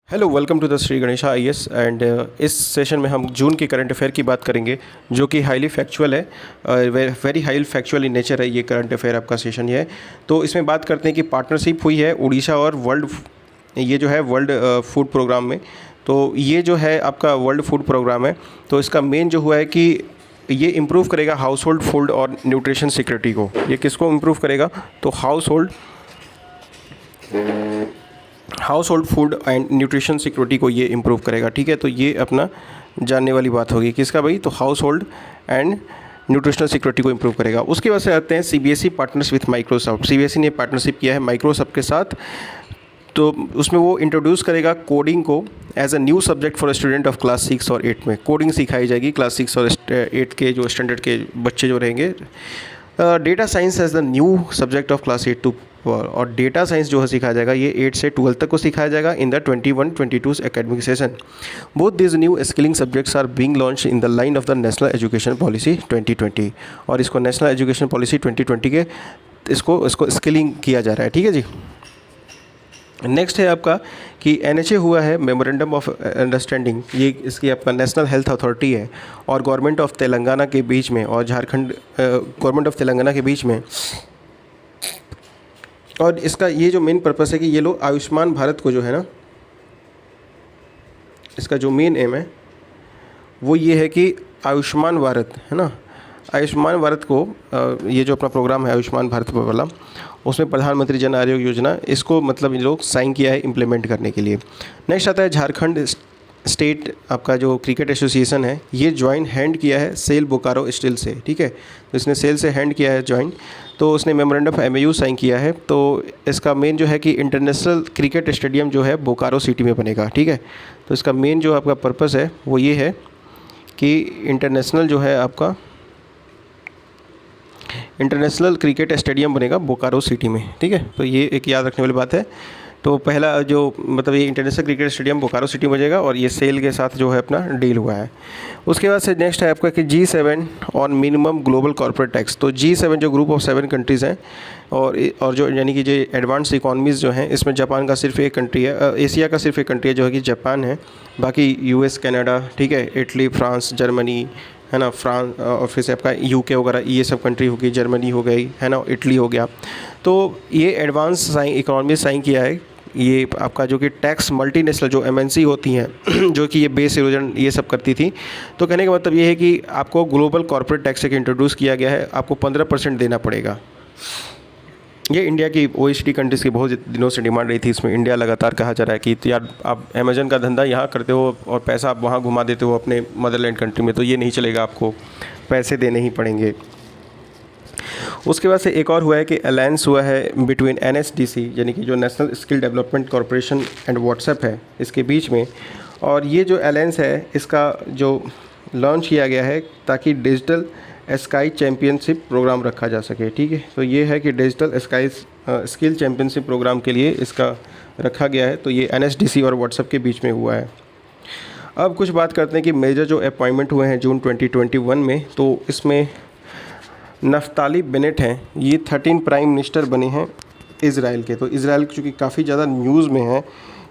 Hello, welcome to the Shri Ganesha IAS and इस session में हम जून के करंट अफेयर की बात करेंगे जो कि हाईली फैक्चुअल है, very highly factual in nature है। ये करंट अफेयर आपका सेशन ये है। तो इसमें बात करते हैं कि पार्टनरशिप हुई है उड़ीसा और वर्ल्ड फूड प्रोग्राम में। तो ये जो है आपका वर्ल्ड फूड प्रोग्राम है, तो इसका मेन जो हुआ है कि ये इम्प्रूव करेगा हाउस होल्ड फूड और न्यूट्रिशन सिक्योरिटी को। ये किसको इम्प्रूव करेगा? तो house hold food and nutrition security को ये इम्प्रूव करेगा। ठीक है, तो ये अपना जानने वाली बात होगी किसका भाई? तो house hold and nutritional security को इम्प्रूव करेगा। उसके बाद से आते हैं CBSE partners with Microsoft. CBSE ने पार्टनरशिप किया है माइक्रोसॉफ्ट के साथ, तो उसमें वो इंट्रोड्यूस करेगा कोडिंग को as a new subject for student of class 6 और 8 में। कोडिंग सिखाई जाएगी क्लास 6 और 8 के जो स्टैंडर्ड के बच्चे जो रहेंगे। Data science as the new subject of class 8 too, और डेटा साइंस जो है सिखाया जाएगा ये 8 से 12 तक को सिखाया जाएगा in the 21-22 academic session. Both this new skilling subjects are being launch in the line of the national education policy 2020, और इसको नेशनल एजुकेशन पॉलिसी 2020 के इसको स्किलिंग किया जा रहा है। ठीक है जी। नेक्स्ट है आपका कि एनएचए हुआ है मेमोरेंडम ऑफ अंडरस्टैंडिंग। ये इसकी आपका नेशनल हेल्थ अथॉरिटी है और गवर्नमेंट ऑफ तेलंगाना के बीच में और झारखंड गवर्नमेंट ऑफ तेलंगाना के बीच में। और इसका ये जो मेन पर्पस है कि ये लोग आयुष्मान भारत को जो है ना, इसका जो मेन एम है वो ये है कि आयुष्मान भारत है ना, आयुष्मान भारत को ये जो अपना प्रोग्राम है आयुष्मान भारत वाला, उसमें प्रधानमंत्री जन आरोग्य योजना, इसको मतलब इन लोग साइन किया है इम्प्लीमेंट करने के लिए। नेक्स्ट आता है झारखंड स्टेट आपका जो क्रिकेट एसोसिएशन है, ये ज्वाइन हैंड किया है सेल बोकारो स्टील से। ठीक है, तो इसने सेल से हैंड किया है ज्वाइन, तो उसने मेमोरेंडम ऑफ एमओयू साइन किया है। तो इसका मेन जो है कि इंटरनेशनल क्रिकेट स्टेडियम जो है बोकारो सिटी में बनेगा। ठीक है, तो इसका मेन जो आपका पर्पस है वो ये है कि इंटरनेशनल जो है आपका इंटरनेशनल क्रिकेट स्टेडियम बनेगा बोकारो सिटी में। ठीक है, तो ये एक याद रखने वाली बात है। तो पहला जो मतलब ये international cricket stadium Bokaro city बनेगा और ये सेल के साथ जो है अपना डील हुआ है। उसके बाद से नेक्स्ट है आपका कि G7 on minimum global corporate tax. तो G7 जो ग्रुप ऑफ 7 कंट्रीज़ हैं और जो यानी कि जो एडवांस इकोनॉमीज़ जो हैं, इसमें जापान का सिर्फ एक कंट्री है, एशिया का सिर्फ एक कंट्री है जो है कि जापान है। बाकी यूएस, कनाडा, ठीक है, इटली, फ्रांस, जर्मनी है ना, फ्रांस और फिर से आपका यूके वगैरह, ये सब कंट्री होगी, जर्मनी हो गई है ना, इटली हो गया। तो ये एडवांस इकोनॉमी साइन किया है। ये आपका जो कि टैक्स मल्टीनेशनल जो एमएनसी होती हैं जो कि ये बेस इरोजन ये सब करती थी, तो कहने का मतलब ये है कि आपको ग्लोबल कॉर्पोरेट टैक्स एक इंट्रोड्यूस किया गया है, आपको 15% देना पड़ेगा। ये इंडिया की OECD कंट्रीज़ की बहुत दिनों से डिमांड रही थी। इसमें इंडिया लगातार कहा जा रहा है कि यार आप अमेजन का धंधा यहाँ करते हो और पैसा आप वहाँ घुमा देते हो अपने मदरलैंड कंट्री में, तो ये नहीं चलेगा, आपको पैसे देने ही पड़ेंगे। उसके बाद से एक और हुआ है कि अलायंस हुआ है बिटवीन NSDC यानी कि जो national skill development corporation and WhatsApp है, इसके बीच में। और ये जो अलायंस है इसका जो लॉन्च किया गया है ताकि डिजिटल स्काई चैम्पियनशिप प्रोग्राम रखा जा सके। ठीक है, तो ये है कि digital sky skill championship program के लिए इसका रखा गया है। तो ये NSDC और व्हाट्सएप के बीच में हुआ है। अब कुछ बात करते हैं कि मेजर जो अपॉइंटमेंट हुए हैं जून 2021 में, तो इसमें नफ्ताली बेनेट हैं, ये 13 प्राइम मिनिस्टर बने हैं इज़राइल के। तो इज़राइल चूँकि काफ़ी ज़्यादा न्यूज़ में है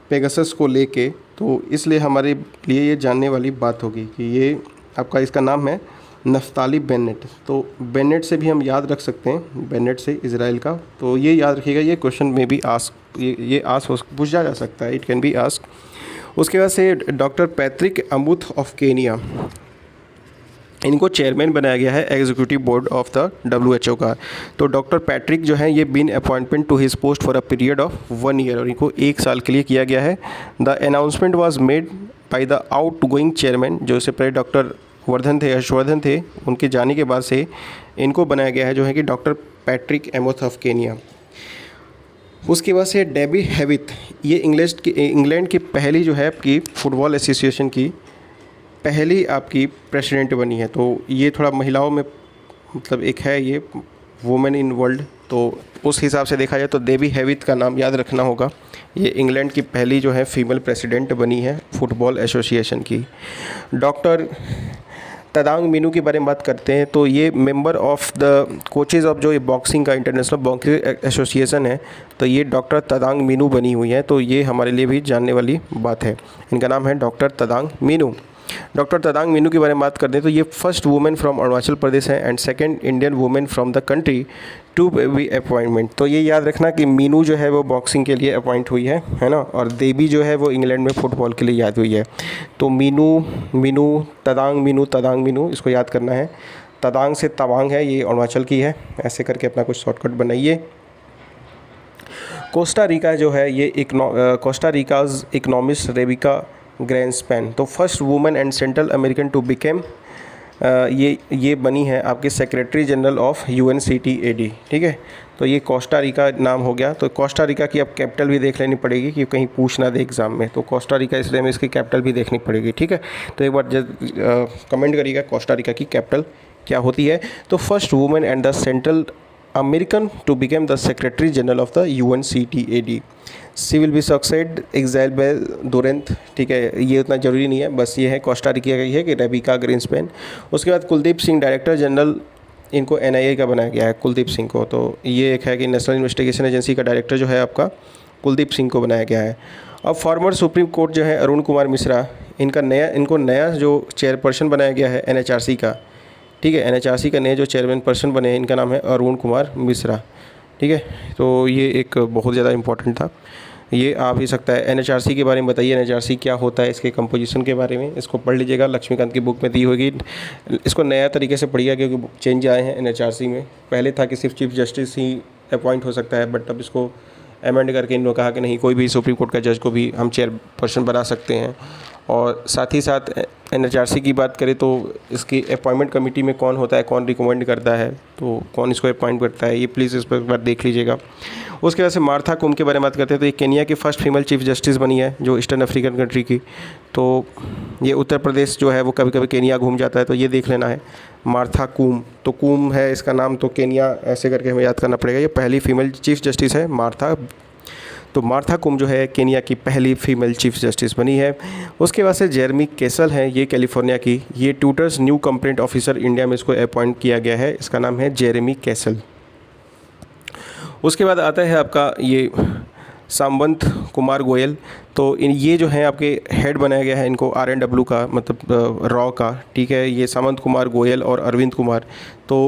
पेगासस को लेके, तो इसलिए हमारे लिए ये जानने वाली बात होगी कि ये आपका इसका नाम है नफ्ताली बेनेट। तो बेनेट से भी हम याद रख सकते हैं, बेनेट से इज़राइल का, तो ये याद रखिएगा। ये क्वेश्चन में भी पूछा जा सकता है, इट कैन बी आस्क। उसके बाद से doctor Patrick Amoth of Kenya, इनको चेयरमैन बनाया गया है executive board of the WHO का। तो डॉक्टर पैट्रिक जो है ये been appointment to his post for a period of 1 year, और इनको 1 साल के लिए किया गया है। The announcement was made by the outgoing chairman, जो इससे पहले डॉक्टर हर्षवर्धन थे, उनके जाने के बाद से इनको बनाया गया है जो है कि doctor Patrick Amoth of Kenya. उसके बाद से डेबी हैविथ, ये इंग्लैंड की पहली जो है आपकी फुटबॉल एसोसिएशन की पहली आपकी प्रेसिडेंट बनी है। तो ये थोड़ा महिलाओं में मतलब एक है ये वुमेन इन वर्ल्ड, तो उस हिसाब से देखा जाए तो डेबी हैविथ का नाम याद रखना होगा। ये इंग्लैंड की पहली जो है फीमेल प्रेसिडेंट बनी है फुटबॉल एसोसिएशन की। डॉक्टर तदांग मीनू के बारे में बात करते हैं तो ये member of the coaches of जो ये बॉक्सिंग का इंटरनेशनल बॉक्सिंग एसोसिएशन है, तो ये डॉक्टर तदांग मीनू बनी हुई है। तो ये हमारे लिए भी जानने वाली बात है। इनका नाम है डॉक्टर तदांग मीनू। डॉक्टर तदांग मीनू के बारे में बात करते हैं तो ये first women from Arunachal Pradesh है and second Indian women from the country to be appointment. तो ये याद रखना कि मीनू जो है वो बॉक्सिंग के लिए अपॉइंट हुई है ना, और देवी जो है वो इंग्लैंड में फुटबॉल के लिए याद हुई है। तो मीनू तदांग मीनू इसको याद करना है। तदांग से तवांग है, ये अरुणाचल की है। ऐसे करके अपना कुछ शॉर्टकट बनाइए। कोस्टा रिका जो है ये Costa Rica's economist Rebeca Grynspan, तो first women and central American to became ये बनी है आपके सेक्रेटरी जनरल ऑफ UNCTAD। ठीक है, तो ये कोस्टा रिका नाम हो गया। तो कोस्टा रिका की अब कैपिटल भी देख लेनी पड़ेगी कि कहीं पूछ ना दे एग्ज़ाम में, तो कोस्टा रिका इसलिए हमें इसकी कैपिटल भी देखनी पड़ेगी। ठीक है, तो एक बार कमेंट करिएगा कोस्टा रिका की कैपिटल क्या होती है। तो first women and the Central American to became the secretary general of the UNCTAD। She will be succeed Isabelle Durant. ठीक है, ये उतना ज़रूरी नहीं है, बस ये है कोस्टा रिका की है कि रेबिका ग्रीनस्पैन। उसके बाद कुलदीप सिंह डायरेक्टर जनरल, इनको NIA का बनाया गया है कुलदीप सिंह को। तो ये एक है कि नेशनल इन्वेस्टिगेशन एजेंसी का डायरेक्टर जो है आपका कुलदीप सिंह को बनाया गया है। अब फॉर्मर सुप्रीम कोर्ट जो है अरुण कुमार मिश्रा, इनको नया जो चेयरपर्सन बनाया गया है NHRC का। ठीक है, NHRC का नए जो चेयरमैन पर्सन बने हैं इनका नाम है अरुण कुमार मिश्रा। ठीक है, तो ये एक बहुत ज़्यादा इंपॉर्टेंट था, ये आ भी सकता है। NHRC के बारे में बताइए, NHRC क्या होता है, इसके कंपोजिशन के बारे में इसको पढ़ लीजिएगा, लक्ष्मीकांत की बुक में दी होगी। इसको नया तरीके से पढ़िएगा क्योंकि चेंज आए हैं NHRC में। पहले था कि सिर्फ चीफ जस्टिस ही अपॉइंट हो सकता है, बट अब इसको अमेंड करके इन्होंने कहा कि नहीं, कोई भी सुप्रीम कोर्ट का जज को भी हम चेयरपर्सन बना सकते हैं। और साथ ही साथ NHRC की बात करें तो इसकी अपॉइंटमेंट कमेटी में कौन होता है, कौन रिकमेंड करता है, तो कौन इसको अपॉइंट करता है, ये प्लीज़ इस पर एक बार देख लीजिएगा। उसके बाद से मार्था कुम के बारे में बात करते हैं तो ये केनिया की फ़र्स्ट फीमेल चीफ जस्टिस बनी है, जो ईस्टर्न अफ्रीकन कंट्री की। तो ये उत्तर प्रदेश जो है वो कभी कभी केनिया घूम जाता है, तो ये देख लेना है मार्था कुम। तो कुम है इसका नाम, तो केनिया ऐसे करके हमें याद करना पड़ेगा। ये पहली फीमेल चीफ जस्टिस है मार्था। तो मार्था कुम जो है केनिया की पहली फीमेल चीफ जस्टिस बनी है। उसके बाद से जेरेमी कैसल है, ये कैलिफोर्निया की, ये tutors new complaint officer India में इसको अपॉइंट किया गया है, इसका नाम है जेरेमी कैसल। उसके बाद आता है आपका ये सामवंत कुमार गोयल। तो ये जो है आपके हेड बनाया गया है इनको RNW का, मतलब रॉ का। ठीक है, ये सामंत कुमार गोयल और अरविंद कुमार। तो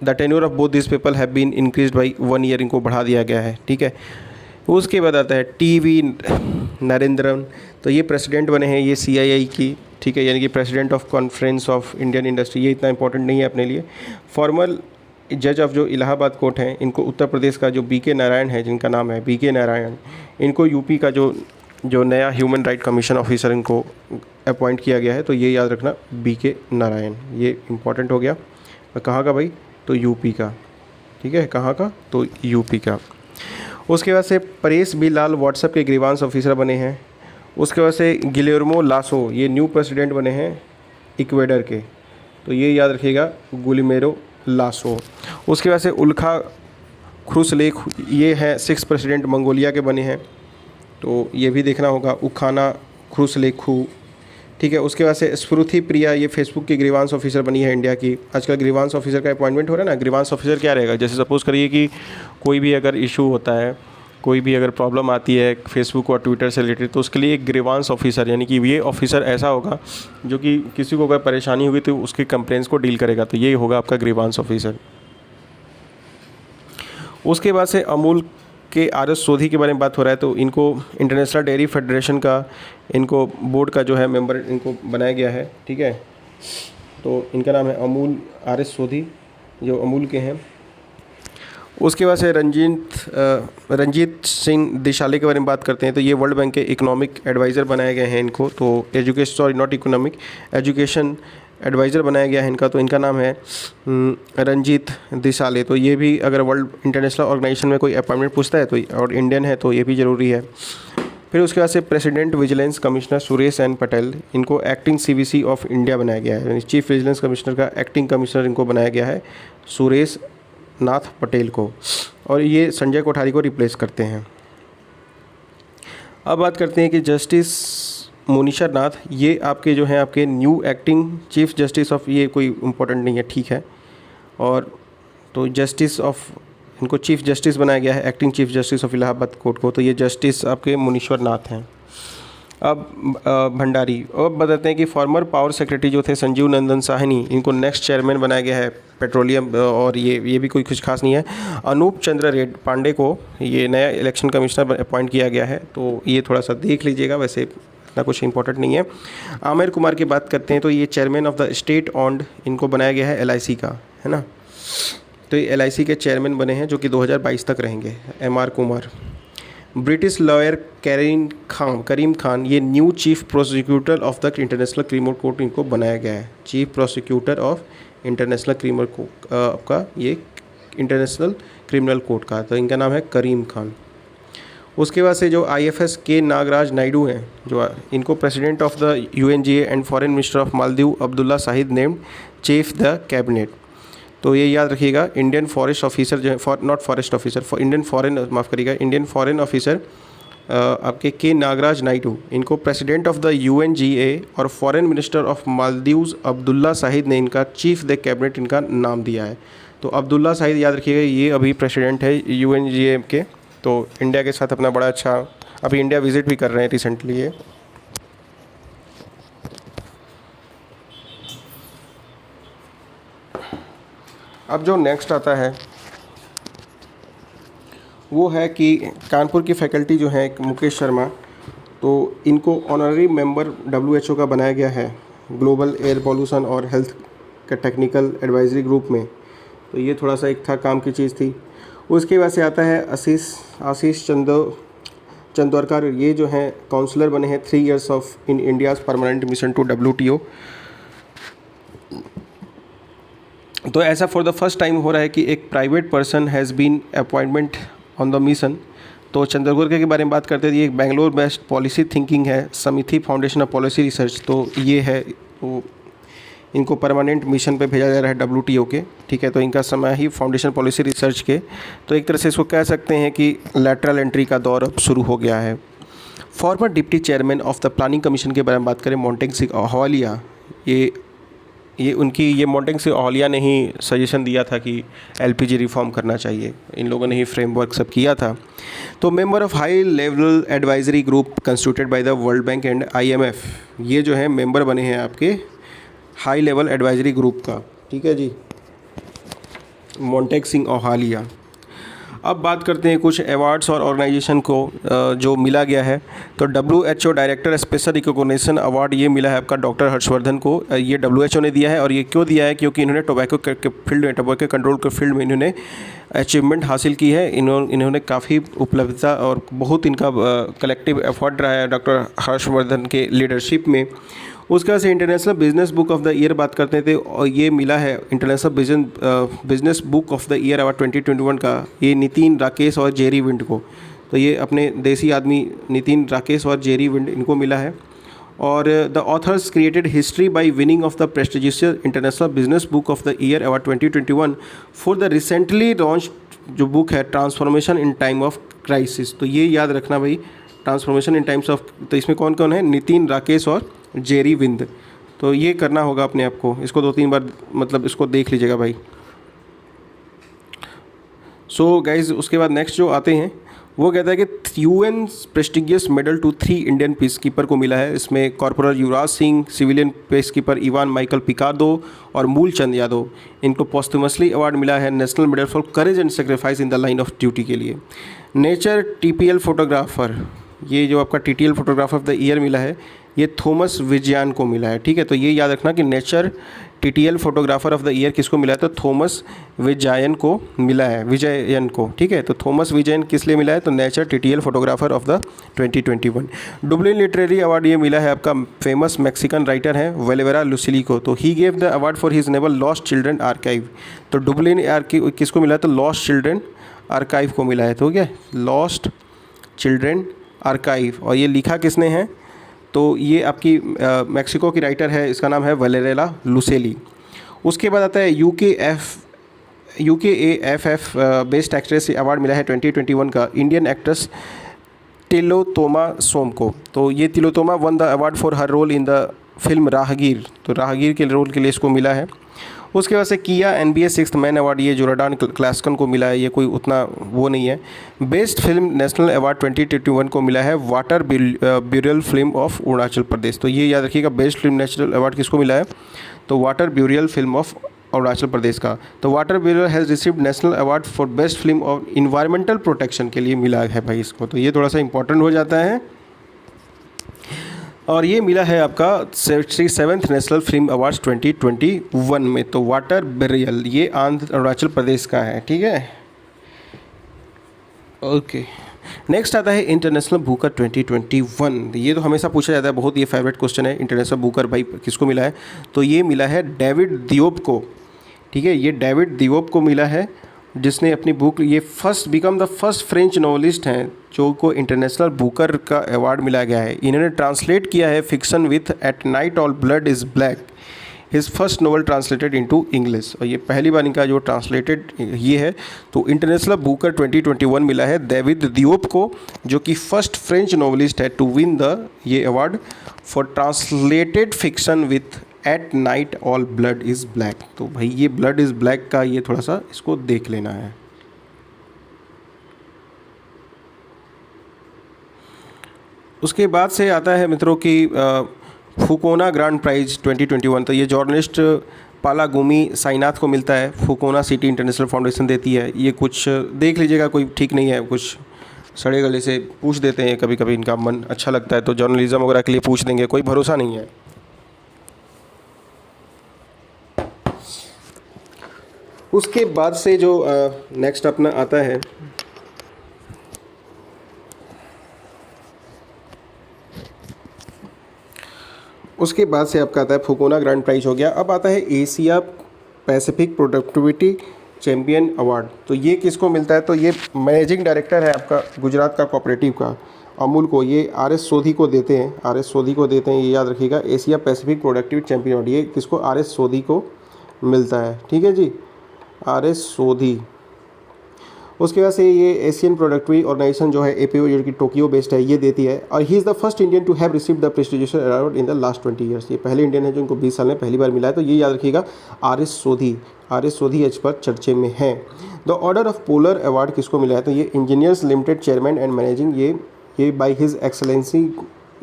the tenure of both this people have been increased by 1 year, इनको बढ़ा दिया गया है। ठीक है, उसके बाद आता है TV नरेंद्रन। तो ये प्रेसिडेंट बने हैं, ये CII की। ठीक है, यानी कि president of conference of Indian industry. ये इतना इंपॉर्टेंट नहीं है अपने लिए। फॉर्मल जज ऑफ जो इलाहाबाद कोर्ट हैं, इनको उत्तर प्रदेश का जो BK नारायण है, जिनका नाम है BK नारायण, इनको UP का जो नया ह्यूमन राइट कमीशन ऑफिसर इनको अपॉइंट किया गया है। तो ये याद रखना BK नारायण, ये इम्पॉर्टेंट हो गया। कहाँ का भाई, तो UP का। ठीक है, कहाँ का, तो UP का। उसके बाद से परेश बी लाल व्हाट्सएप के ग्रीवांस ऑफिसर बने हैं। उसके बाद से गिलेर्मो लासो, ये न्यू प्रेसिडेंट बने हैं इक्वेडर के। तो ये याद रखिएगा गुलिमेरो लासो। उसके बाद से उल्खा ख्रुसलेख, ये हैं 6 प्रेसिडेंट मंगोलिया के बने हैं, तो ये भी देखना होगा, उखाना ख्रुसलेखू। ठीक है, उसके बाद से स्फूर्ति प्रिया, ये फेसबुक की ग्रीवांस ऑफिसर बनी है इंडिया की। आजकल ग्रीवांस ऑफिसर का अपॉइंटमेंट हो रहा है ना। ग्रीवांस ऑफिसर क्या रहेगा, जैसे सपोज़ करिए कि कोई भी अगर इशू होता है, कोई भी अगर प्रॉब्लम आती है फेसबुक और ट्विटर से रिलेटेड, तो उसके लिए एक ग्रीवांस ऑफिसर, यानी कि ये ऑफिसर ऐसा होगा जो कि किसी को अगर परेशानी होगी तो उसके कंप्लेंट्स को डील करेगा। तो ये होगा आपका ग्रीवांस ऑफिसर। उसके बाद से अमूल के RS सोधी के बारे में बात हो रहा है। तो इनको इंटरनेशनल डेयरी फेडरेशन का, इनको बोर्ड का जो है मेंबर इनको बनाया गया है। ठीक है, तो इनका नाम है अमूल RS सोधी, जो अमूल के हैं। उसके बाद से रंजीत सिंह दिशाले के बारे में बात करते हैं। तो ये वर्ल्ड बैंक के इकोनॉमिक एडवाइज़र बनाए गए हैं इनको। तो education, sorry not economic, education adviser बनाया गया है इनका। तो इनका नाम है रंजीत दिशाले। तो ये भी अगर वर्ल्ड इंटरनेशनल ऑर्गेनाइजेशन में कोई अपॉइंटमेंट पूछता है तो, और इंडियन है तो ये भी ज़रूरी है। फिर उसके बाद से president vigilance commissioner Suresh N Patel, इनको एक्टिंग CVC ऑफ इंडिया बनाया गया है। चीफ विजिलेंस कमिश्नर का एक्टिंग कमिश्नर इनको बनाया गया है सुरेश नाथ पटेल को, और ये संजय कोठारी को रिप्लेस करते हैं। अब बात करते हैं कि जस्टिस मोनिशा नाथ, ये आपके जो हैं आपके new acting chief justice of, ये कोई इम्पोर्टेंट नहीं है, ठीक है। और तो जस्टिस ऑफ, इनको चीफ जस्टिस बनाया गया है, acting chief justice of Allahabad court को, तो ये जस्टिस आपके मुनीश्वर नाथ हैं। अब भंडारी, अब बताते हैं कि फॉर्मर पावर सेक्रेटरी जो थे संजीव नंदन साहनी, इनको नेक्स्ट चेयरमैन बनाया गया है पेट्रोलियम, और ये भी कोई कुछ खास नहीं है। अनूप चंद्र रेड पांडे को ये नया इलेक्शन कमिश्नर अपॉइंट किया गया है, तो ये थोड़ा सा देख लीजिएगा, वैसे इतना कुछ इंपॉर्टेंट नहीं है। आमिर कुमार की बात करते हैं तो ये chairman of the state owned, इनको बनाया गया है LIC का, है ना। तो ये LIC के चेयरमैन बने हैं जो कि 2022 तक रहेंगे, MR कुमार। ब्रिटिश लॉयर करीम खान, ये new chief prosecutor of the international criminal court, इनको बनाया गया है chief prosecutor of international criminal court का, ये इंटरनेशनल क्रिमिनल कोर्ट का, तो इनका नाम है करीम खान। उसके बाद से जो IFS के नागराज नायडू हैं, जो इनको president of the UNGA and foreign minister of Maldives Abdulla Shahid named chief the cabinet. तो ये याद रखिएगा, इंडियन फॉरेस्ट ऑफिसर जो है, not forest officer, Indian foreign, माफ़ करिएगा, इंडियन फॉरेन ऑफिसर आपके के नागराज नायडू, इनको प्रेसिडेंट ऑफ द UNGA और foreign minister of Maldives Abdulla Shahid ने इनका चीफ द कैबिनेट इनका नाम दिया है। तो अब्दुल्ला शाहिद याद रखिएगा, ये अभी प्रेसिडेंट है UNGA के, तो इंडिया के साथ अपना बड़ा अच्छा, अभी इंडिया विजिट भी कर रहे हैं रिसेंटली ये। अब जो नेक्स्ट आता है वो है कि कानपुर की फैकल्टी जो है मुकेश शर्मा, तो इनको ऑनररी मेंबर WHO का बनाया गया है ग्लोबल एयर पॉल्यूशन और हेल्थ का टेक्निकल एडवाइजरी ग्रुप में। तो ये थोड़ा सा एक था काम की चीज़ थी। उसके बाद से आता है आशीष चंदोरकर, ये जो हैं काउंसलर बने हैं 3 years of in India's permanent mission to WTO। तो ऐसा फॉर द फर्स्ट टाइम हो रहा है कि एक private person has been appointment on the mission. तो चंद्रगुर्गे के बारे में बात करते थे, ये एक बेंगलोर बेस्ड पॉलिसी थिंकिंग है, समिति फाउंडेशन ऑफ पॉलिसी रिसर्च, तो ये है, तो इनको परमानेंट मिशन पे भेजा जा रहा है WTO के, ठीक है। तो इनका समय ही फाउंडेशन पॉलिसी रिसर्च के, तो एक तरह से इसको कह सकते हैं कि लैटरल एंट्री का दौर अब शुरू हो गया है। Farmer deputy chairman of the planning commission के बारे में बात करें, मोंटेग सिंह अहलूवालिया, ये उनकी, ये मोंटेग सिंह अहलूवालिया ने ही सजेशन दिया था कि LPG रिफॉर्म करना चाहिए, इन लोगों ने ही फ्रेमवर्क सब किया था। तो member of high level advisory group constituted by the world bank and IMF, ये जो है मेंबर बने हैं आपके हाई लेवल एडवाइजरी ग्रुप का, ठीक है जी, मोंटेग सिंह अहलूवालिया। अब बात करते हैं कुछ अवार्ड्स और ऑर्गेनाइजेशन को जो मिला गया है। तो WHO director special recognition award ये मिला है आपका डॉक्टर हर्षवर्धन को, ये WHO ने दिया है। और ये क्यों दिया है? क्योंकि इन्होंने टोबैको के फील्ड में, टोबैको कंट्रोल के फील्ड में इन्होंने अचीवमेंट हासिल की है। इन्होंने काफ़ी उपलब्धता और बहुत इनका कलेक्टिव एफर्ट रहा है डॉक्टर हर्षवर्धन के लीडरशिप में। उसके बाद से international business book of the year बात करते थे, और ये मिला है international business book of the year award 2021 का, ये नितिन राकेश और जेरी विंड को। तो ये अपने देसी आदमी नितिन राकेश और जेरी विंड, इनको मिला है। और the author's created history by winning of the prestigious international business book of the year award 2021 for the recently launch जो बुक है transformation in time of crisis. तो ये याद रखना भाई, ट्रांसफॉर्मेशन इन टाइम्स ऑफ, तो इसमें कौन कौन है? नितिन राकेश और जेरी विंद। तो ये करना होगा अपने आप को, इसको 2-3 बार मतलब इसको देख लीजिएगा भाई। सो गाइज, उसके बाद नेक्स्ट जो आते हैं वो कहता है कि UN prestigious medal to 3 Indian peacekeeper को मिला है। इसमें corporal Yuvraj Singh, civilian peacekeeper Ivan Michael Picardo और मूलचंद यादव, इनको पोस्टमसली अवार्ड मिला है national medal for courage and sacrifice in the line of duty के लिए। नेचर TPL फोटोग्राफर, ये जो आपका TTL photographer of the year मिला है, ये थॉमस विजयन को मिला है। ठीक है, तो ये याद रखना कि nature TTL photographer of the year किसको मिला है? तो थॉमस विजयन को मिला है, विजयन को। ठीक है, तो थॉमस विजयन किस लिए मिला है? तो nature TTL photographer of the 2021। Dublin literary award ये मिला है आपका फेमस मैक्सिकन राइटर हैं वेलेवेरा लुसिली को। तो he gave the award for his novel lost children archive. तो डुब्लिन किसको मिला है? तो लॉस्ट चिल्ड्रन आर्काइव को मिला है। तो क्या, लॉस्ट चिल्ड्रन आर्काइव, और ये लिखा किसने है? तो ये आपकी मैक्सिको की राइटर है, इसका नाम है वेलेरेला लुसेली। उसके बाद आता है UKAFF बेस्ट एक्ट्रेस अवार्ड मिला है 2021 का इंडियन एक्ट्रेस तिलोत्तमा सोम को। तो ये Tillotama won the award for her role in the film Rahgir, तो राहगीर के रोल के लिए इसको मिला है। उसके बाद से किया NBA सिक्स्थ मैन अवार्ड, ये जोराडान क्लास्कन को मिला है, ये कोई उतना वो नहीं है। बेस्ट फिल्म नेशनल अवार्ड 2021 को मिला है water burial film of Arunachal Pradesh. तो ये याद रखिएगा, बेस्ट फिल्म नेशनल अवार्ड किसको मिला है, तो water burial film of Arunachal Pradesh का। तो water burial has received national award for best film of environmental protection के लिए मिला है भाई इसको, तो ये थोड़ा सा इंपॉर्टेंट हो जाता है। और ये मिला है आपका 67th नेशनल फिल्म अवार्ड्स 2021 में। तो वाटर ब्यूरियल ये अरुणाचल प्रदेश का है, ठीक है। ओके, नेक्स्ट आता है इंटरनेशनल बुकर 2021। ये तो हमेशा पूछा जाता है, बहुत ये फेवरेट क्वेश्चन है। इंटरनेशनल बुकर भाई किसको मिला है, तो ये मिला है डेविड दियोप को, ठीक है। ये डेविड दियोप को मिला है, जिसने अपनी बुक, ये become the first French novelist हैं जो को इंटरनेशनल बुकर का अवार्ड मिला गया है। इन्होंने ट्रांसलेट किया है fiction with at night all blood is black, his first novel translated into English, और ये पहली बार इनका जो ट्रांसलेटेड ये है। तो इंटरनेशनल बुकर 2021 मिला है डेविड दियोप को, जो कि फर्स्ट फ्रेंच नॉवलिस्ट है टू विन द ये award for translated fiction with at night all blood is black. तो भाई ये ब्लड इज़ ब्लैक का ये थोड़ा सा इसको देख लेना है। उसके बाद से आता है मित्रों की फुकोना ग्रांड प्राइज 2021। तो ये जर्नलिस्ट पालागुमी साईनाथ को मिलता है, फुकोना सिटी इंटरनेशनल फाउंडेशन देती है। ये कुछ देख लीजिएगा, कोई ठीक नहीं है, कुछ सड़े गले से पूछ देते हैं कभी कभी, इनका मन अच्छा लगता है तो जर्नलिज्म वगैरह के लिए पूछ देंगे, कोई भरोसा नहीं है। उसके बाद से जो नेक्स्ट अपना आता है, उसके बाद से आपका आता है फुकोना ग्रैंड प्राइज हो गया। अब आता है Asia Pacific productivity champion award. तो ये किसको मिलता है, तो ये मैनेजिंग डायरेक्टर है आपका गुजरात का कोऑपरेटिव का अमूल को, ये RS सोधी को देते हैं, RS सोधी को देते हैं, ये याद रखिएगा। Asia Pacific productivity champion award ये किसको, RS सोधी को मिलता है, ठीक है जी, RS सोधी। उसके बाद से ये एशियन प्रोडक्टिविटी ऑर्गेनाइजेशन जो है APO, जो कि टोक्यो बेस्ड है, ये देती है। और he is the first Indian to have received the prestigious award in the last 20 years. ये पहले इंडियन है जो इनको 20 साल में पहली बार मिला है। तो ये याद रखिएगा, RS सोधी आज पर चर्चे में है। The order of polar award किसको मिला है, तो ये engineers limited chairman and managing, ये बाई हिज एक्सलेंसी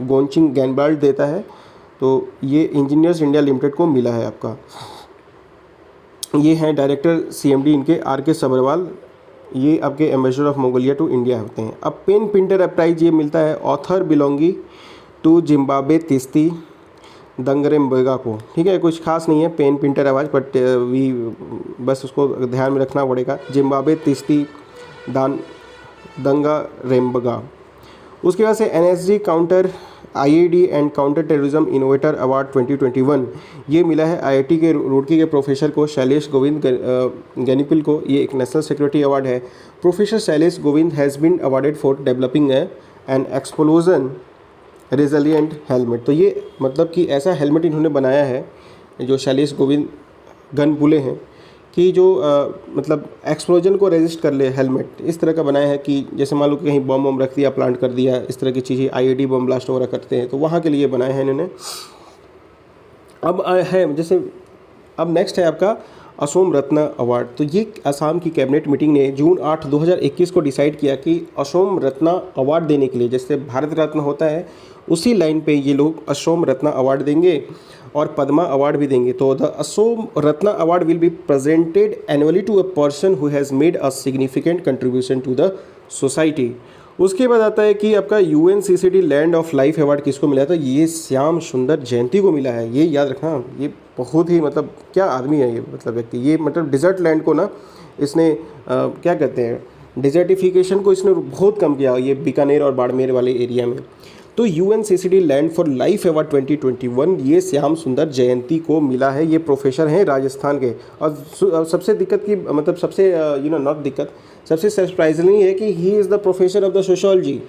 गोंचिंग गैनबाल्ड देता है। तो ये इंजीनियर्स इंडिया लिमिटेड को मिला है आपका। ये हैं डायरेक्टर CMD इनके RK सबरवाल, ये आपके ambassador of Mongolia to India होते हैं। अब पेन पिंटर प्राइज ये मिलता है author belonging to Zimbabwe Tsitsi Dangarembga को, ठीक है। कुछ खास नहीं है पेन पिंटर आवाज़, बट वी बस उसको ध्यान में रखना पड़ेगा, जिम्बाब्वे तिस्ती दंगा रेम्बगा। उसके बाद से NSG counter IAD and counter terrorism innovator award 2021 ये मिला है IIT के रुड़की के प्रोफेसर को शैलेश गोविंद गनीपिल को। ये एक नेशनल सिक्योरिटी अवार्ड है। Professor Shailesh Govind has been awarded for developing an explosion resilient helmet. तो ये मतलब कि ऐसा हेलमेट इन्होंने बनाया है, जो शैलेश गोविंद गनपुले हैं, कि जो मतलब एक्सप्लोजन को रेजिस्ट कर ले हेलमेट, इस तरह का बनाया है कि जैसे मान लो कि कहीं बम वम रख दिया, प्लांट कर दिया, इस तरह की चीज़ें IAD बम ब्लास्ट वगैरह करते हैं, तो वहाँ के लिए बनाए हैं इन्होंने। अब है जैसे, अब नेक्स्ट है आपका असोम रत्न अवार्ड। तो ये असम की कैबिनेट मीटिंग ने जून 8, 2021 को डिसाइड किया कि असोम रत्न अवार्ड देने के लिए, जैसे भारत रत्न होता है उसी लाइन पे ये लोग असोम रत्न अवार्ड देंगे और पद्मा अवार्ड भी देंगे। तो the Asom Ratna award will be presented annually to a person who has made a significant contribution to the society. उसके बाद आता है कि आपका UNCCD land of life award किसको मिला था, ये श्याम सुंदर जयंती को मिला है। ये याद रखना, ये बहुत ही मतलब क्या आदमी है ये, मतलब व्यक्ति, ये मतलब डिज़र्ट लैंड को ना इसने क्या कहते हैं, डिजर्टिफिकेशन को इसने बहुत कम किया, ये बीकानेर और बाड़मेर वाले एरिया में। तो UNCCD land for life award 2021 ये श्याम सुंदर जयंती को मिला है। ये प्रोफेसर हैं राजस्थान के। और सबसे दिक्कत की मतलब सबसे नॉट दिक्कत, सबसे सरप्राइजिंग है कि he is the professor of the sociology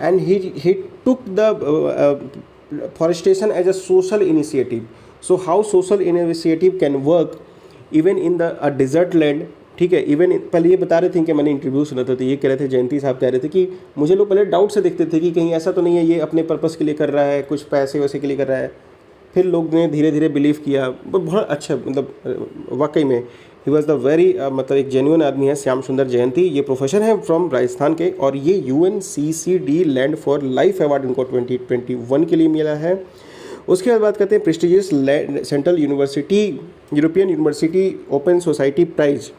and he took the forestation as a social initiative. So how social initiative can work even in a desert land ठीक है। इवन पहले ये बता रहे थे कि मैंने इंटरव्यू सुना था, तो ये कह रहे थे, जयंती साहब कह रहे थे कि मुझे लोग पहले डाउट से देखते थे कि कहीं ऐसा तो नहीं है ये अपने पर्पस के लिए कर रहा है, कुछ पैसे वैसे के लिए कर रहा है। फिर लोग ने धीरे धीरे बिलीव किया। बहुत अच्छा, मतलब वाकई में ही वॉज द वेरी मतलब एक जेन्युइन आदमी है श्याम सुंदर जयंती। ये प्रोफेसर हैं फ्रॉम राजस्थान के, और ये UNCCD land for life award इनको 2021 के लिए मिला है। उसके बाद बात करते हैं prestigious central university European university open society prize.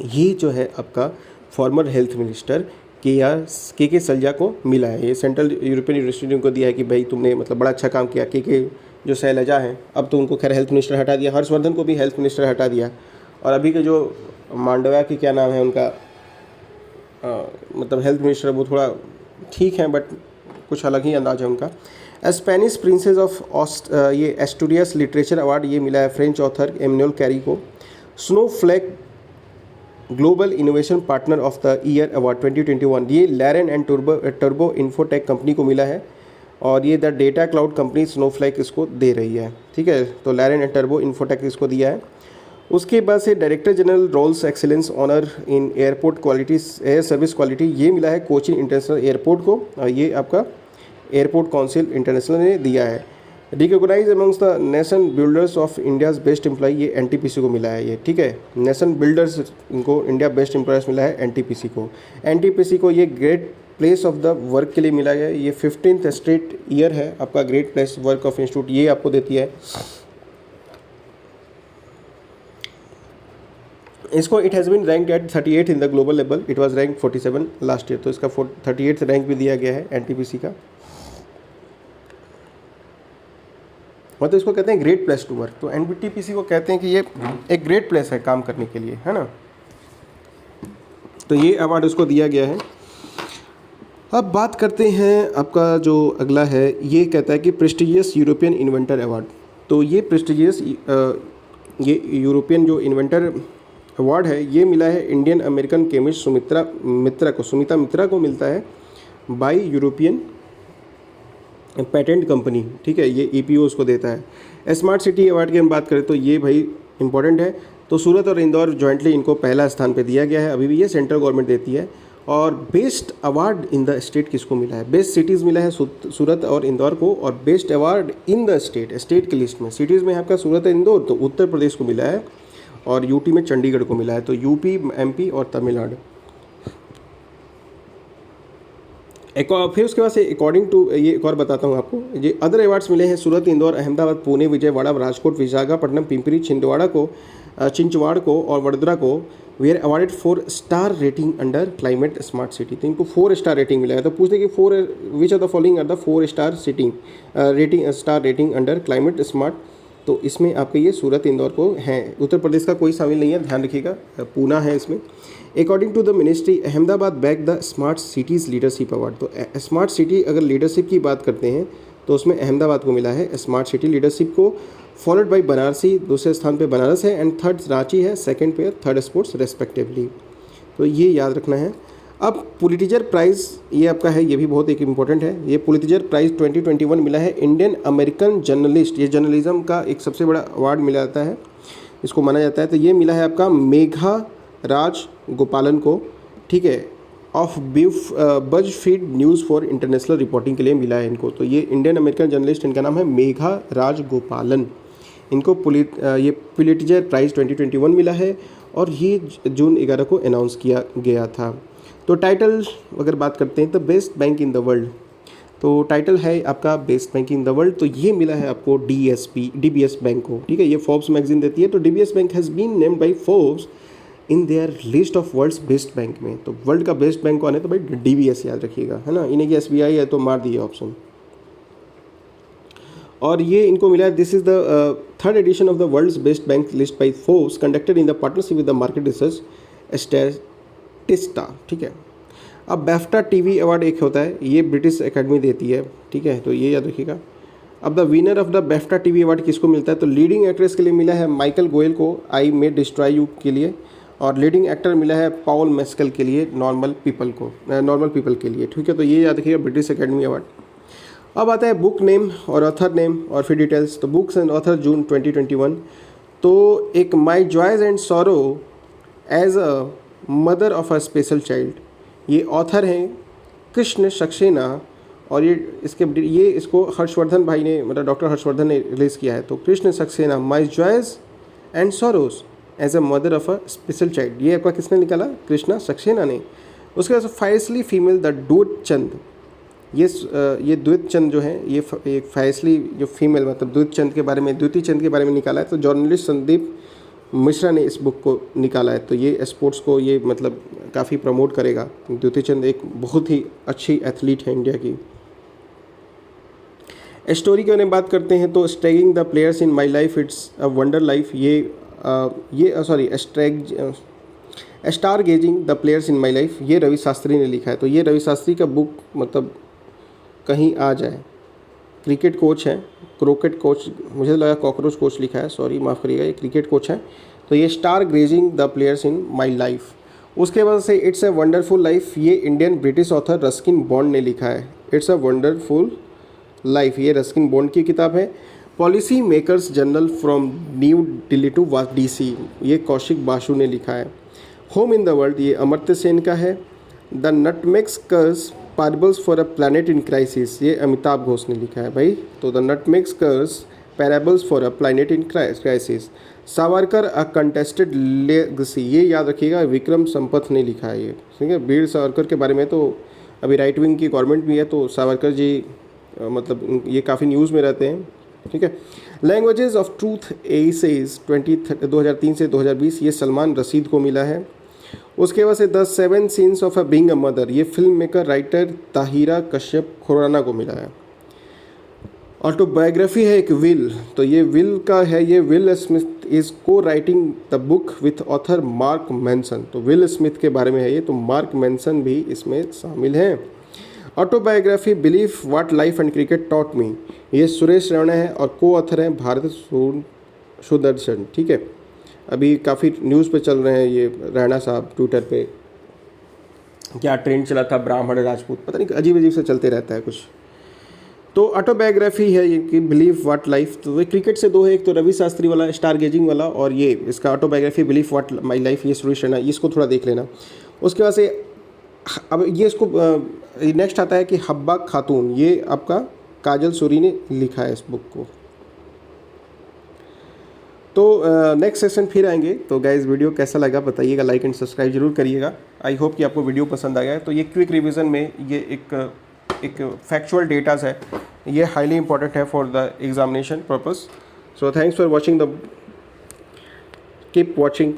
ये जो है आपका फॉर्मर हेल्थ मिनिस्टर के सल्जा को मिला है। ये सेंट्रल यूरोपियन यूनिवर्सिटी को दिया है कि भाई तुमने मतलब बड़ा अच्छा काम किया। के जो शैलजा हैं, अब तो उनको खैर हेल्थ मिनिस्टर हटा दिया, हर्षवर्धन को भी हेल्थ मिनिस्टर हटा दिया, और अभी के जो मांडवा की क्या नाम है उनका मतलब हेल्थ मिनिस्टर, वो थोड़ा ठीक है बट कुछ अलग ही अंदाज है उनका। स्पेनिश प्रिंसेस ऑफ ये एस्टूरियस लिटरेचर अवार्ड ये मिला है फ्रेंच ऑथर एमनुएल कैरी को। Snowflake global innovation partner of the year award 2021 ये लैरन एंड टर्बो इन्फोटेक कंपनी को मिला है, और ये the data cloud company Snowflake इसको दे रही है। ठीक है, तो लैरन एंड टर्बो इन्फोटेक इसको दिया है। उसके बाद से director general rolls excellence honour in airport quality air service quality ये मिला है कोचिन इंटरनेशनल एयरपोर्ट को, और ये आपका एयरपोर्ट काउंसिल इंटरनेशनल ने दिया है। Recognise amongst the nation builders of India's best employ ये NTPC को मिला है ये। ठीक है, नेशन बिल्डर्स इनको इंडिया बेस्ट एम्प्लॉयर्स मिला है NTPC को। NTPC को ये great place of the work के लिए मिला है। ये 15th स्ट्रेट ईयर है आपका great place work of institute ये आपको देती है। इसको it has been ranked at 38 in the global level, it was rank 47 last year, तो इसका 38th रैंक भी दिया गया है NTPC का। मतलब इसको कहते हैं ग्रेट प्लेस टू वर्क, तो NTPC को कहते हैं कि ये एक ग्रेट प्लेस है काम करने के लिए, है ना। तो ये अवार्ड उसको दिया गया है। अब बात करते हैं आपका जो अगला है, ये कहता है कि प्रेस्टिजियस यूरोपियन इन्वेंटर अवार्ड। तो ये प्रेस्टिजियस ये यूरोपियन जो इन्वेंटर अवार्ड है ये मिला है इंडियन अमेरिकन केमिस्ट सुमिता मित्रा को मिलता है बाय यूरोपियन पेटेंट कंपनी। ठीक है, ये EPO उसको देता है। स्मार्ट सिटी अवार्ड की हम बात करें तो ये भाई इंपॉर्टेंट है, तो सूरत और इंदौर जॉइंटली इनको पहला स्थान पे दिया गया है, अभी भी ये सेंट्रल गवर्नमेंट देती है। और best award in the state किसको मिला है? बेस्ट सिटीज़ मिला है सूरत और इंदौर को, और best award in the state की लिस्ट में सिटीज़ में आपका सूरत और इंदौर तो उत्तर प्रदेश को मिला है, और यूटी में चंडीगढ़ को मिला है, तो यूपी MP और तमिलनाडु। एक और फिर उसके बाद से अकॉर्डिंग टू ये एक और बताता हूँ आपको, ये अदर अवार्ड्स मिले हैं सूरत, इंदौर, अहमदाबाद, पुणे, विजयवाड़ा, राजकोट, विशाखापट्टनम, पिंपरी चिंचवाड़ को और वडोदरा को we are awarded 4 star rating under climate smart city. तो इनको 4 स्टार रेटिंग मिला है। तो पूछते कि 4 which are the following are the 4 star star rating under climate smart. तो इसमें आपके ये सूरत इंदौर को हैं, उत्तर प्रदेश का कोई शामिल नहीं है, ध्यान रखिएगा, पूना है इसमें। According to the ministry Ahmedabad bagged the smart cities leadership award. तो स्मार्ट सिटी अगर लीडरशिप की बात करते हैं तो उसमें अहमदाबाद को मिला है स्मार्ट सिटी लीडरशिप को, फॉलोड बाई बनारसी, दूसरे स्थान पे बनारस है, एंड थर्ड रांची है, सेकंड पे थर्ड स्पोर्ट्स रेस्पेक्टिवली। तो ये याद रखना है। अब पुलिटिजर प्राइज़ ये आपका है, ये भी बहुत एक इम्पॉर्टेंट है। ये पुलिटिजर प्राइज़ 2021 मिला है इंडियन अमेरिकन जर्नलिस्ट, ये जर्नलिज्म का एक सबसे बड़ा अवार्ड मिला जाता है, इसको माना जाता है। तो ये मिला है आपका मेघा राज गोपालन को, ठीक है, ऑफ बज feed news for international reporting के लिए मिला है इनको। तो ये इंडियन अमेरिकन जर्नलिस्ट, इनका नाम है मेघा राज गोपालन, इनको ये पुलिटिजर प्राइज़ 2021 मिला है, और ये जून 11 को अनाउंस किया गया था। तो टाइटल अगर बात करते हैं तो best bank in the world, तो टाइटल है आपका best bank in the world, तो ये मिला है आपको DBS बैंक को। ठीक है, ये फोर्ब्स मैगजीन देती है। तो DBS bank has been named by Forbes in their list of world's best bank में। तो वर्ल्ड का बेस्ट बैंक कौन है? तो भाई DBS याद रखिएगा, है ना। इन्हें की SBI है तो मार दिए ऑप्शन। और ये इनको मिला है, this is the third edition of the world's best bank list by Forbes conducted in the partnership with the market research Statista. ठीक है, अब BAFTA TV अवार्ड एक होता है, ये ब्रिटिश एकेडमी देती है। ठीक है, तो ये याद रखिएगा। अब the winner of the BAFTA TV award किसको मिलता है? तो लीडिंग एक्ट्रेस के लिए मिला है माइकल गोयल को, आई मे डिस्ट्रॉय यू के लिए, और लीडिंग एक्टर मिला है पॉल मेस्कल के लिए, नॉर्मल पीपल के लिए। ठीक है, तो ये याद रखिएगा ब्रिटिश एकेडमी अवार्ड। अब आता है बुक नेम और ऑथर नेम और फिर डिटेल्स। तो बुक्स एंड ऑथर जून 2021, तो एक my joys and sorrow as a mother of a special child. ये ऑथर हैं कृष्ण सक्सेना और ये इसको हर्षवर्धन भाई ने, मतलब डॉक्टर हर्षवर्धन ने रिलीज़ किया है। तो Krishna Saxena, my joys and sorrows as a mother of a special child, ये आपका किसने निकाला? कृष्णा सक्सेना ने। उसके बाद फायसली फीमेल द द्वैत चंद, ये द्वैत चंद जो है ये एक फायसली जो फीमेल मतलब द्वैत चंद के बारे में, द्वितीय चंद के बारे में निकाला है। तो जर्नलिस्ट संदीप मिश्रा ने इस बुक को निकाला है। तो ये स्पोर्ट्स को ये मतलब काफ़ी प्रमोट करेगा। द्वितीय चंद एक बहुत ही अच्छी एथलीट है इंडिया की। स्टोरी की बात करते हैं तो staging the players in my life it's a wonder life, stargazing the players in my life, ये रवि शास्त्री ने लिखा है। तो ये रवि शास्त्री का बुक मतलब कहीं आ जाए। क्रिकेट कोच हैं, क्रिकेट कोच, मुझे लगा कॉकरोच कोच लिखा है, सॉरी माफ़ करिएगा, ये क्रिकेट कोच है। तो ये star grazing the players in my life. उसके बाद से इट्स अ वंडरफुल लाइफ, ये Indian British author Ruskin Bond ने लिखा है। इट्स अ वंडरफुल लाइफ, ये रस्किन बॉन्ड की किताब है। Policy makers journal from New Delhi to DC, ये कौशिक बासु ने लिखा है। होम इन द वर्ल्ड, ये अमर्त्य सेन का है। The nutmeg's curse parables for a planet in crisis, ये अमिताभ घोष ने लिखा है भाई। तो the nutmeg's curse parables for a planet in crisis. Savarkar a contested legacy, ये याद रखिएगा विक्रम संपथ ने लिखा है ये, ठीक है। वीर सावरकर के बारे में तो अभी राइट विंग की गवर्नमेंट भी है, तो सावरकर जी मतलब ये काफ़ी न्यूज़ में रहते हैं, ठीक है। लैंग्वेजेस ऑफ ट्रूथ एसेज 2003 से 2020, ये सलमान रशीद को मिला है। उसके बाद से the 7 sins of a being a mother, ये filmmaker writer Tahira Kashyap Khurana को मिला है। ऑटोबायोग्राफी है एक विल, तो ये विल का है, ये विल स्मिथ इज को writing the book with author mark Manson, तो विल स्मिथ के बारे में है ये, तो मार्क मैनसन भी इसमें शामिल हैं। Autobiography belief what life and cricket taught me, ये सुरेश रैना है और को ऑथर हैं भारत सुदर्शन, ठीक है। अभी काफ़ी न्यूज़ पे चल रहे हैं ये रैना साहब, ट्विटर पे क्या ट्रेंड चला था, ब्राह्मण राजपूत, पता नहीं अजीब अजीब से चलते रहता है कुछ। तो ऑटोबायोग्राफी है ये कि बिलीव व्हाट लाइफ, तो वे क्रिकेट से दो है, एक तो रवि शास्त्री वाला स्टार गेजिंग वाला, और ये इसका autobiography believe what my life, ये सुरेश रैना, इसको थोड़ा देख लेना। उसके बाद से अब ये इसको नेक्स्ट आता है कि हब्बा खातून, ये आपका काजल सूरी ने लिखा है इस बुक को। तो नेक्स्ट सेशन फिर आएंगे। तो गाइज वीडियो कैसा लगा बताइएगा, लाइक एंड सब्सक्राइब जरूर करिएगा। आई होप कि आपको वीडियो पसंद आ गया है। तो ये क्विक रिवीजन में ये एक फैक्चुअल डेटाज है, ये हाईली इंपॉर्टेंट है for the examination purpose. So thanks for watching keep watching